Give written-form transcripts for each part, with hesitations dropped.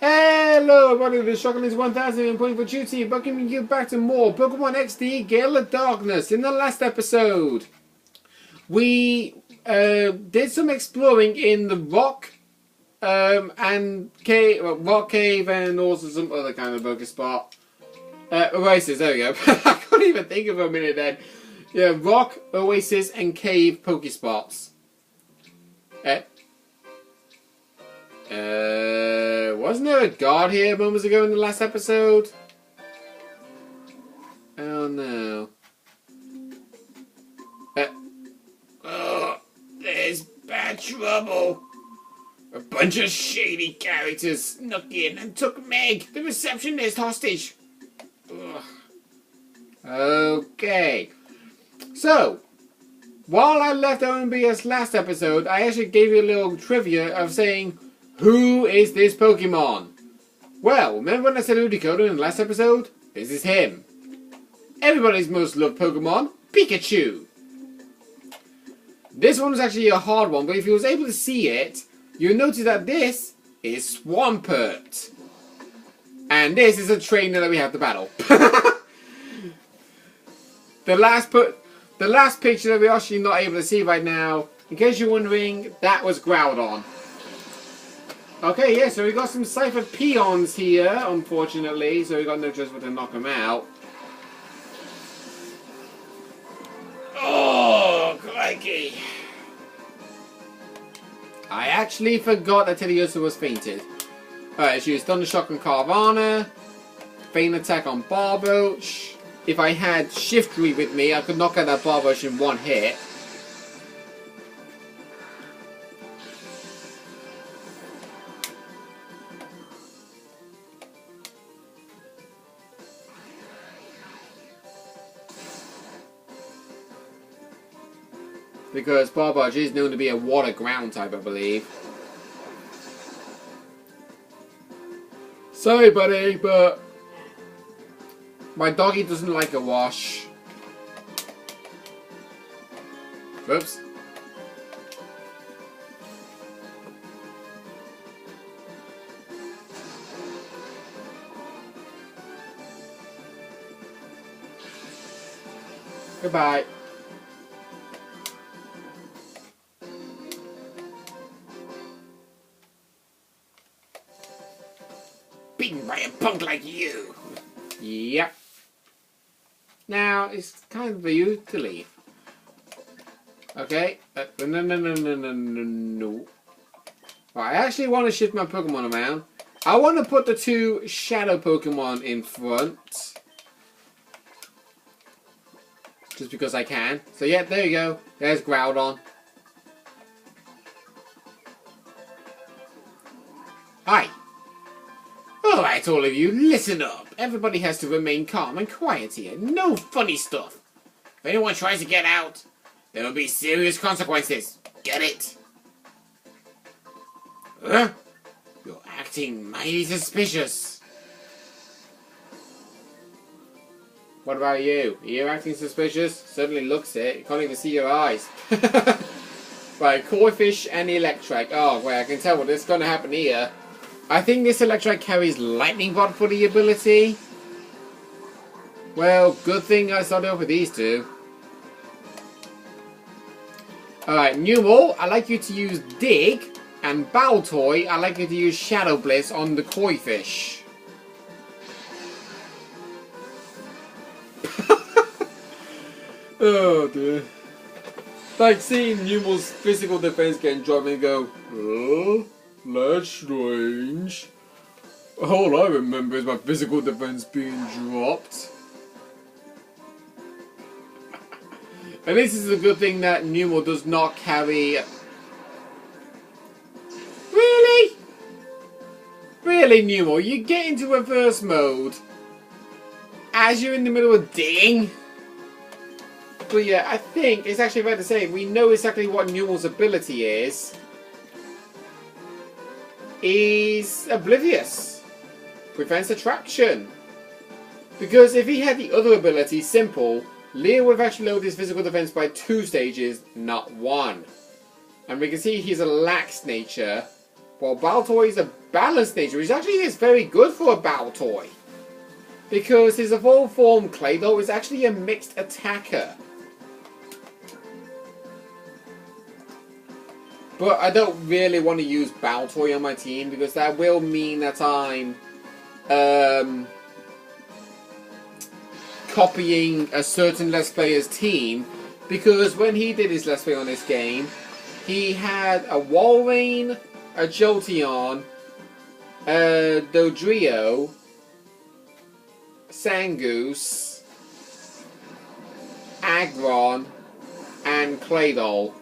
Hello everybody, this is Shotgun is 1000 point for duty, welcoming you back to more Pokemon XD Gale of Darkness. In the last episode, we did some exploring in the rock rock cave and also some other kind of Pokespot. Oasis, there we go. I couldn't even think of a minute then. Yeah, rock, oasis and cave Pokespots. Wasn't there a guard here moments ago in the last episode? Oh no. There's bad trouble. A bunch of shady characters snuck in and took Meg, the receptionist, hostage. Ugh. Okay. So, while I left OMBS last episode, I actually gave you a little trivia of saying, who is this Pokemon? Well, remember when I said Udikoda in the last episode? This is him. Everybody's most loved Pokemon, Pikachu. This one was actually a hard one, but if you was able to see it, you'll notice that this is Swampert. And this is a trainer that we have to battle. The last picture that we're actually not able to see right now, in case you're wondering, that was Groudon. Okay, yeah, so we got some Cipher peons here, unfortunately, so we got no choice but to knock them out. Oh, crikey. I actually forgot that Teddiursa was fainted. Alright, she used Thunder Shock on Carvana, Feint Attack on Barboach. If I had Shiftry with me, I could knock out that Barboach in one hit. Because Barboach is known to be a water ground type, I believe. Sorry, buddy, but my doggy doesn't like a wash. Whoops. Goodbye. Beaten by a punk like you. Yep. Now, it's kind of for you to leave. Okay. No. Right, I actually want to shift my Pokemon around. I want to put the two Shadow Pokemon in front. Just because I can. So, yeah, there you go. There's Groudon. Hi. Alright, all of you, listen up. Everybody has to remain calm and quiet here. No funny stuff. If anyone tries to get out, there will be serious consequences. Get it? Huh? You're acting mighty suspicious. What about you? Are you acting suspicious? Certainly looks it. You can't even see your eyes. Right, Corphish and Electric. Oh, wait, I can tell what is going to happen here. I think this Electric carries Lightning Rod for the ability. Well, good thing I started off with these two. Alright, Numel, I'd like you to use Dig. And Baltoy, I'd like you to use Shadow Bliss on the Koi Fish. Oh dear. Like seeing Numel's physical defense getting dropped and go, oh? That's strange. All I remember is my physical defense being dropped. At least this is a good thing that Numel does not carry... Really? Really, Numel? You get into reverse mode as you're in the middle of digging? But yeah, I think it's actually fair to say we know exactly what Numel's ability is. Is Oblivious. Prevents attraction. Because if he had the other ability, Simple, Leo would have actually lowered his physical defense by 2 stages, not 1. And we can see he's a lax nature, Well, Baltoy is a balanced nature, which actually is very good for a Baltoy. Because his evolved form, Claydol, is actually a mixed attacker. But I don't really want to use Baltoy on my team, because that will mean that I'm copying a certain Let's Player's team. Because when he did his Let's Play on this game, he had a Walrein, a Jolteon, a Dodrio, Zangoose, Aggron, and Claydol.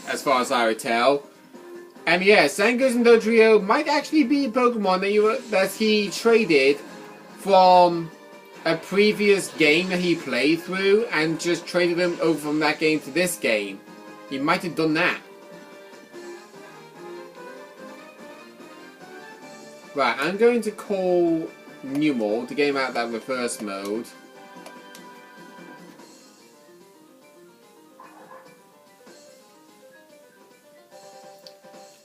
As far as I would tell. And yeah, Zangoose and Dodrio might actually be Pokemon that he traded from a previous game that he played through and just traded them over from that game to this game. He might have done that. Right, I'm going to call Numel to get him out of that reverse mode.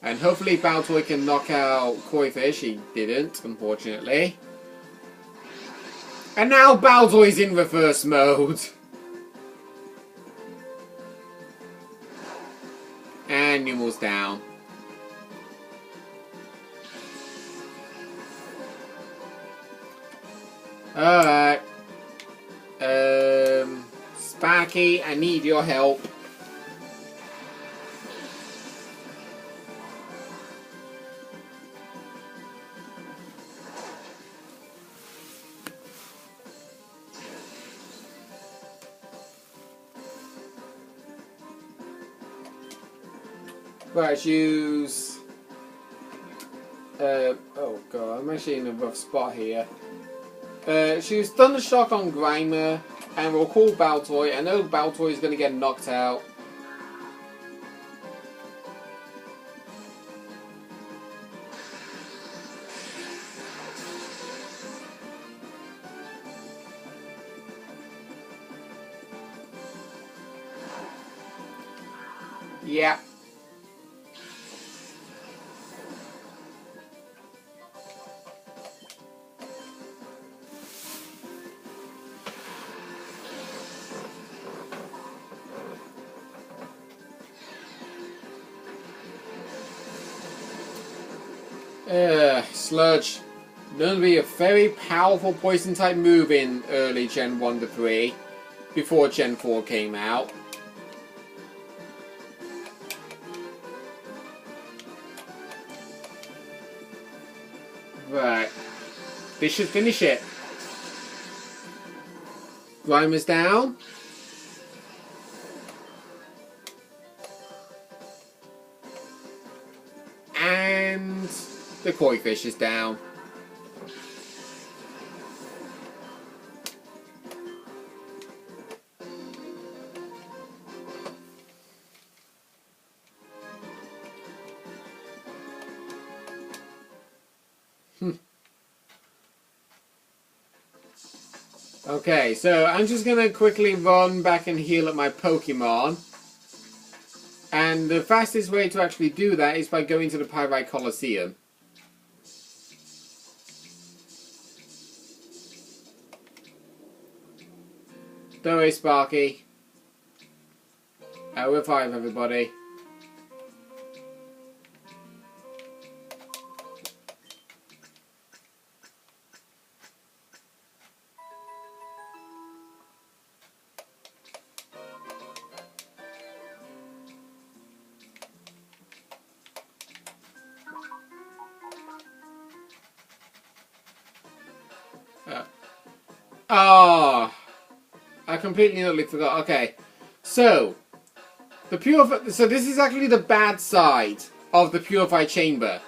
And hopefully Baltoy can knock out Koi Fish. He didn't, unfortunately. And now Baltoy's in reverse mode. And Numel's down. Alright. Sparky, I need your help. Right, use... oh god, I'm actually in a rough spot here. Choose Thunder Shock on Grimer, and we'll call Baltoy. I know Baltoy is going to get knocked out. Yeah. Sludge. Known to be a very powerful poison type move in early Gen 1 to 3, before Gen 4 came out. Right. This should finish it. Grimer's down. And the Koi Fish is down. Okay, so I'm just gonna quickly run back and heal up my Pokemon. And the fastest way to actually do that is by going to the Pyrite Coliseum. Don't worry, Sparky. We're fine, everybody. I completely nearly forgot. Okay, so so this is actually the bad side of the Purify Chamber.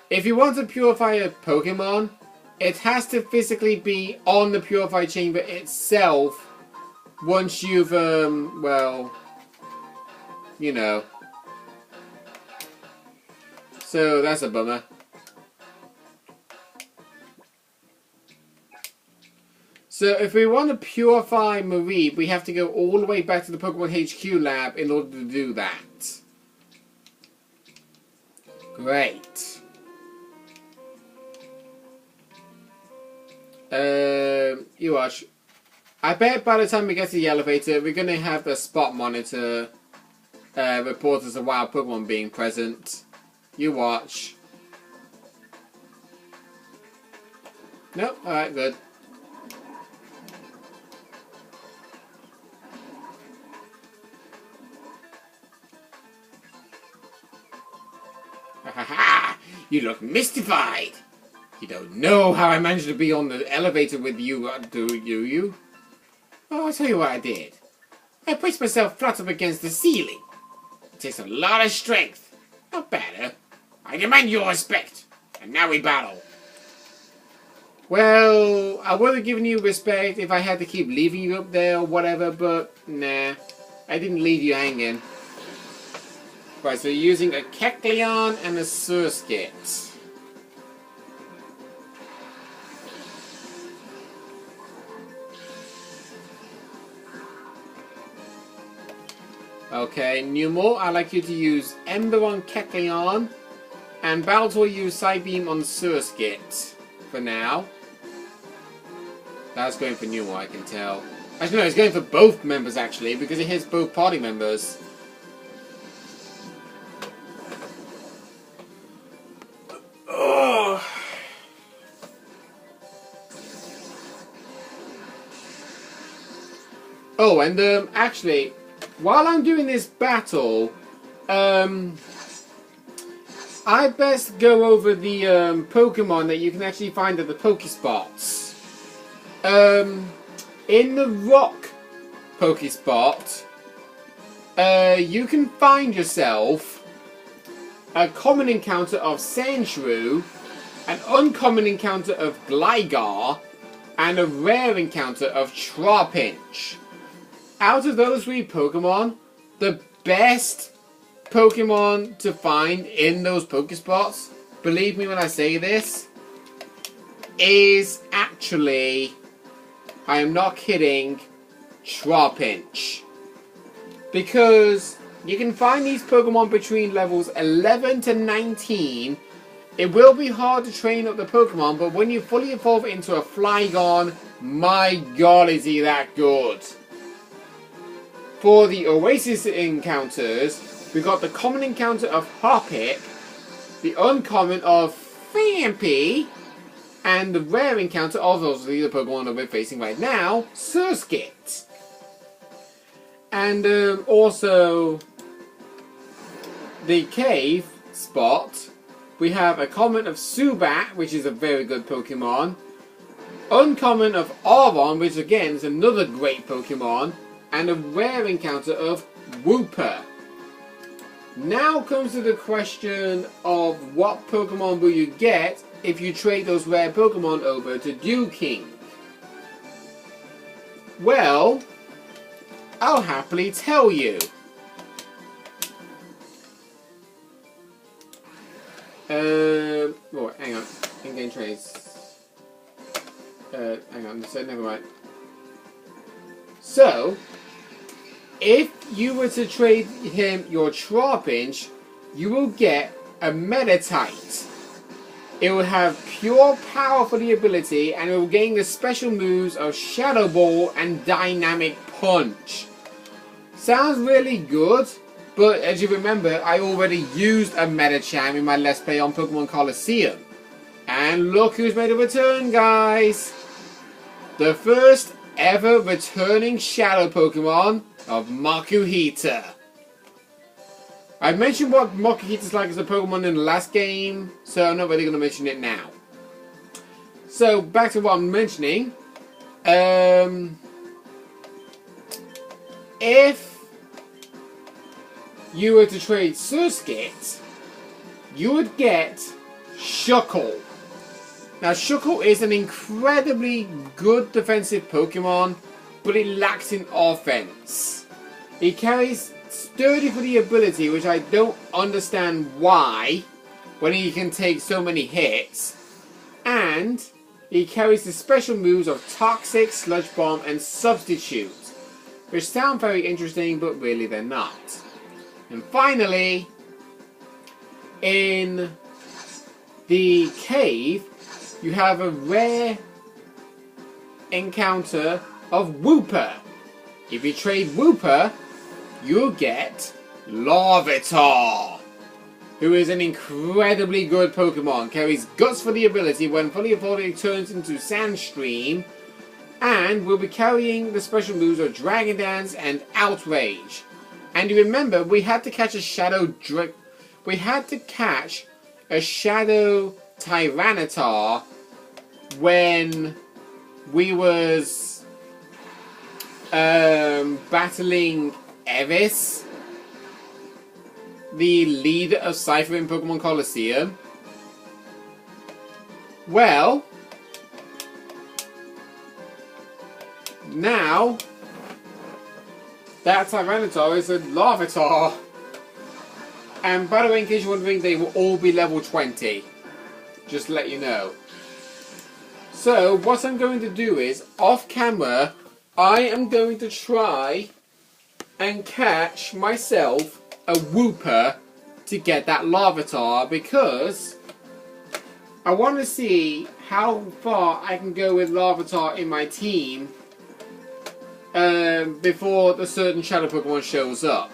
If you want to purify a Pokemon, it has to physically be on the Purify Chamber itself once you've, well, you know. So that's a bummer. So if we want to purify Marie, we have to go all the way back to the Pokemon HQ lab in order to do that. Great. You watch. I bet by the time we get to the elevator, we're going to have the spot monitor report as a wild Pokemon being present. You watch. Nope, alright, good. Ha ha! You look mystified! You don't know how I managed to be on the elevator with you, do you? Oh, I'll tell you what I did. I pushed myself flat up against the ceiling. It takes a lot of strength. Not better. I demand your respect. And now we battle. Well, I would have given you respect if I had to keep leaving you up there or whatever, but nah. I didn't leave you hanging. Right, so you're using a Kecleon and a Surskit. Okay, Numel, I'd like you to use Ember on Kecleon, and Baltor use Psybeam on Surskit for now. That's going for Numel, I can tell. Actually, no, it's going for both members, actually, because it hits both party members. Oh, and actually, while I'm doing this battle, I best go over the Pokemon that you can actually find at the Pokespots. In the Rock Pokespot, you can find yourself a common encounter of Sandshrew, an uncommon encounter of Gligar, and a rare encounter of Trapinch. Out of those three Pokemon, the best Pokemon to find in those Pokespots, believe me when I say this, is actually, I am not kidding, Trapinch. Because you can find these Pokemon between levels 11 to 19. It will be hard to train up the Pokemon, but when you fully evolve into a Flygon, my god is he that good. For the Oasis encounters, we got the common encounter of Hoppip, the uncommon of Phanpy, and the rare encounter of obviously the Pokemon that we're facing right now, Surskit. And also the cave spot, we have a common of Zubat, which is a very good Pokemon, uncommon of Aron, which again is another great Pokemon, and a rare encounter of Wooper. Now comes to the question of what Pokemon will you get if you trade those rare Pokemon over to Dewking. Well, I'll happily tell you. Oh, hang on. In-game trades. Hang on, so never mind. So, if you were to trade him your Trapinch, you will get a Meditite. It will have pure power for the ability, and it will gain the special moves of Shadow Ball and Dynamic Punch. Sounds really good, but as you remember, I already used a Medicham in my Let's Play on Pokemon Colosseum. And look who's made a return, guys! The first ever returning Shadow Pokemon of Makuhita. I mentioned what Makuhita's like as a Pokemon in the last game, so I'm not really going to mention it now. So, back to what I'm mentioning. If you were to trade Surskit, you would get Shuckle. Now, Shuckle is an incredibly good defensive Pokemon, but it lacks in offense. It carries Sturdy for the ability, which I don't understand why, when he can take so many hits. And he carries the special moves of Toxic, Sludge Bomb, and Substitute, which sound very interesting, but really they're not. And finally, in the cave, you have a rare encounter of Wooper. If you trade Wooper, you'll get Larvitar, who is an incredibly good Pokemon. Carries Guts for the ability. When fully evolved, it turns into Sandstream, and will be carrying the special moves of Dragon Dance and Outrage. And you remember, we had to catch a Shadow Tyranitar when we was battling Evis, the leader of Cipher in Pokemon Coliseum. Well, now that Tyranitar is a Larvitar. And by the way, in case you're wondering, they will all be level 20. Just to let you know. So, what I'm going to do is, off camera, I am going to try and catch myself a Wooper to get that Larvitar, because I want to see how far I can go with Larvitar in my team before the certain Shadow Pokemon shows up.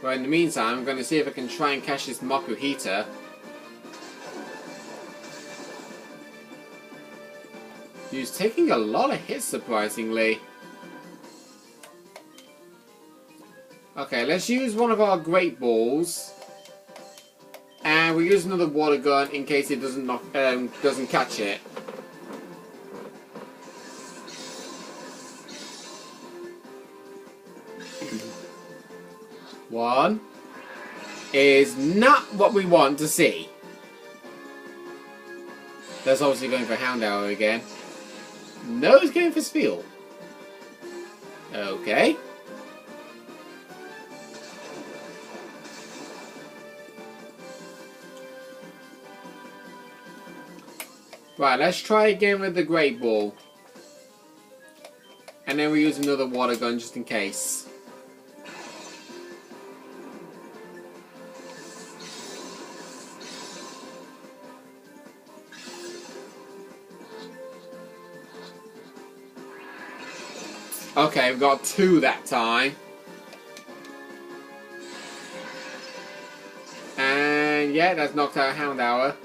But in the meantime, I'm going to see if I can try and catch this Makuhita. He's taking a lot of hits, surprisingly. Okay, let's use one of our Great Balls. And we'll use another Water Gun in case it doesn't catch it. One is not what we want to see. That's obviously going for Houndour again. No, he's going for Spiel. Okay. Right, let's try again with the Great Ball. And then we use another Water Gun just in case. Okay, we've got 2 that time. And yeah, that's knocked out Houndour.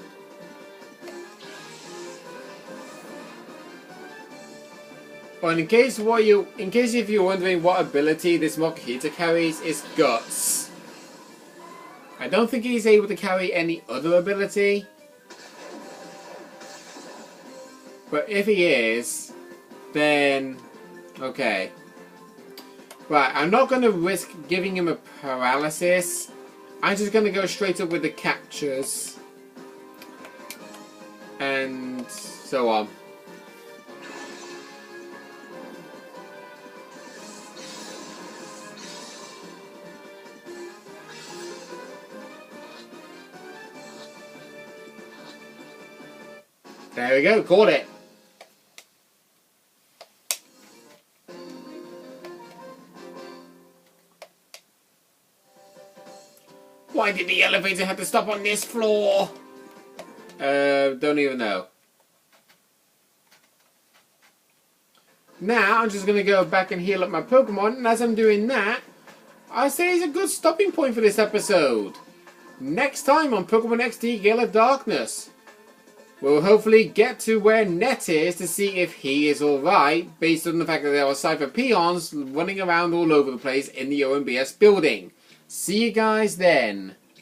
But in case if you're wondering what ability this Makuhita carries, it's Guts. I don't think he's able to carry any other ability. But if he is, then okay. Right, I'm not going to risk giving him a paralysis. I'm just going to go straight up with the captures. And so on. There we go, caught it. Why did the elevator have to stop on this floor? Don't even know. Now, I'm just going to go back and heal up my Pokemon. And as I'm doing that, I say it's a good stopping point for this episode. Next time on Pokemon XD Gale of Darkness, we'll hopefully get to where Net is to see if he is alright, based on the fact that there are Cipher peons running around all over the place in the OMBS building. See you guys then.